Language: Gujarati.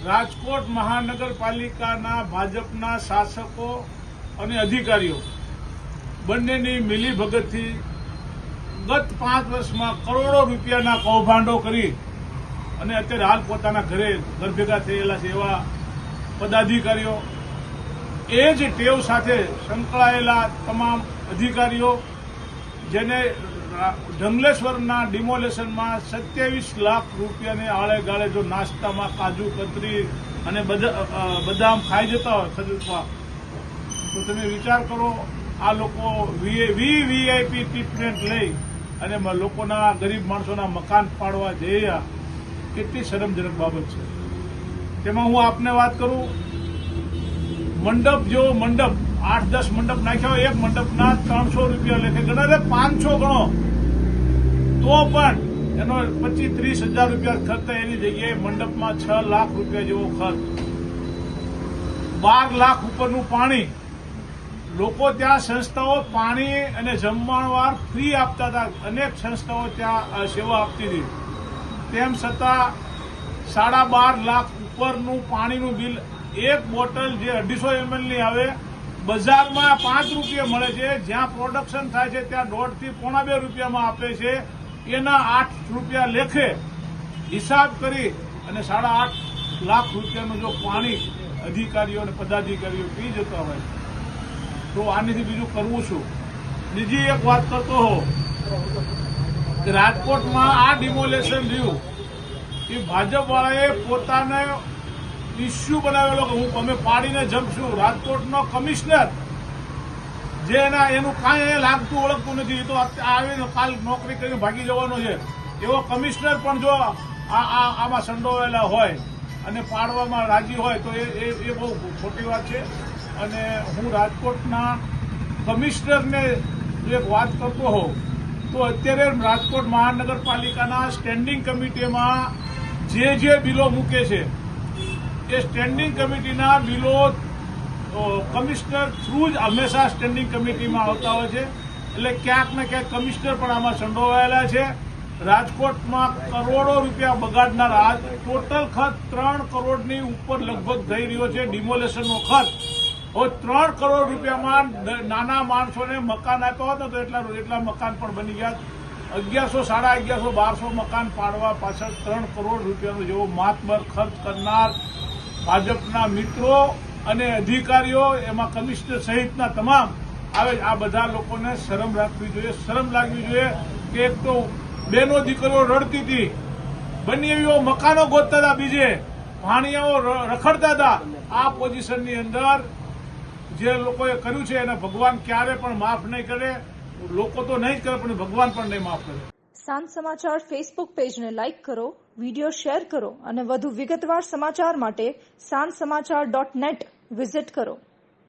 રાજકોટ મહાનગરપાલિકાના ભાજપના શાસકો અને અધિકારીઓ બંનેની મિલીભગતથી ગત 5 વર્ષમાં કરોડો રૂપિયાના કૌભાંડો કરી અને અત્યારે હાલ પોતાના ઘર ભેગા થયેલા છે એવા પદાધિકારીઓ, એ જ ટેવ સાથે સંકળાયેલા તમામ અધિકારીઓ, જેને ઢંગલેશ્વરના ડિમોલેશનમાં 27 લાખ રૂપિયાને આળે ગાળે જો નાસ્તામાં કાજુ કતરી અને બદામ ખાઈ જતા હોય ખરીદવા, તો તમે વિચાર કરો, આ લોકો વીઆઈપી ટ્રીટમેન્ટ લઈ અને લોકોના ગરીબ માણસોના મકાન પાડવા જઈ, કેટલી શરમજનક બાબત છે. તેમાં હું આપને વાત કરું, મંડપ જેવો મંડપ 8-10 મંડપ નાખ્યા હોય, એક મંડપના 300 રૂપિયા લેખે ગણે, 500 ગણો તો પણ એનો 25-30 હજાર રૂપિયા ખર્ચ થાય, એની જગ્યાએ મંડપમાં 6 લાખ રૂપિયા જેવો ખર્ચ, 12 લાખ ઉપરનું પાણી. લોકો ત્યાં સંસ્થાઓ પાણી અને જમણવાર ફ્રી આપતા હતા, અનેક સંસ્થાઓ ત્યાં સેવા આપતી હતી, તેમ છતાં 12.5 લાખ ઉપરનું પાણીનું બિલ. એક બોટલ જે 250 ml ની આવે, બજારમાં 5 રૂપિયા મળે છે, જ્યાં પ્રોડક્શન થાય છે ત્યાં 1.5 થી 1.25 રૂપિયામાં આપે છે, એના 8 રૂપિયા લેખે હિસાબ કરી અને 8.5 લાખ રૂપિયાનું જો પાણી અધિકારીઓ અને પદાધિકારીઓ પી જતા હોય, તો આનાથી બીજું કરવું શું? બીજી એક વાત કરતો હો, રાજકોટમાં આ ડિમોલેશન રહ્યું એ ભાજપવાળાએ પોતાને ઇસ્યુ બનાવેલો કે અમે પાડીને જમશું. રાજકોટનો કમિશનર જે એનું કાંઈ લાગતું ઓળખતું નથી, એ તો આવીને કાલ નોકરી કરીને ભાગી જવાનો છે, એવો કમિશનર પણ જો આમાં સંડોવાયેલા હોય અને પાડવામાં રાજી હોય તો એ બહુ ખોટી વાત છે. અને હું રાજકોટના કમિશનરને જો એક વાત કરતો હોઉં તો અત્યારે રાજકોટ મહાનગરપાલિકાના સ્ટેન્ડિંગ કમિટીમાં જે બિલો મૂકે છે, એ સ્ટેન્ડિંગ કમિટીના બિલો કમિશનર થ્રુ જ હંમેશા સ્ટેન્ડિંગ કમિટીમાં આવતા હોય છે. એટલે ક્યાંક ને ક્યાંક કમિશનર પણ આમાં સંડોવાયેલા છે. રાજકોટમાં કરોડો રૂપિયા બગાડનાર ટોટલ ખર્ચ 3 કરોડની ઉપર લગભગ થઈ રહ્યો છે ડિમોલેશનનો ખર્ચ. હવે 3 કરોડ રૂપિયામાં નાના માણસોને મકાન આપ્યા હોત તો એટલા મકાન પણ બની ગયા. 1100, 1150, 1200 મકાન પાડવા પાછળ 3 કરોડ રૂપિયાનો જેવો માતબર ખર્ચ કરનાર ભાજપના મિત્રો અને અધિકારીઓ, એમાં કમિશનર સહિતના તમામ આવે, આ બધા લોકોને શરમ રાખવી જોઈએ, શરમ લાગવી જોઈએ કે એક તો બેનો દીકરીઓ રડતી હતી, બંનેઓ મકાનો ગોતતા હતા, બીજે ભાણિયાઓ રખડતા હતા. આ પોઝિશનની અંદર જે લોકોએ કર્યું છે એને ભગવાન ક્યારે પણ માફ નહીં કરે. લોકો તો નહીં કરે પણ ભગવાન પણ નહીં માફ કરે. સાંજ સમાચાર ફેસબુક પેજને લાઇક કરો, વિડીયો શેર કરો અને વધુ વિગતવાર સમાચાર માટે sanssamachar.net વિઝિટ કરો.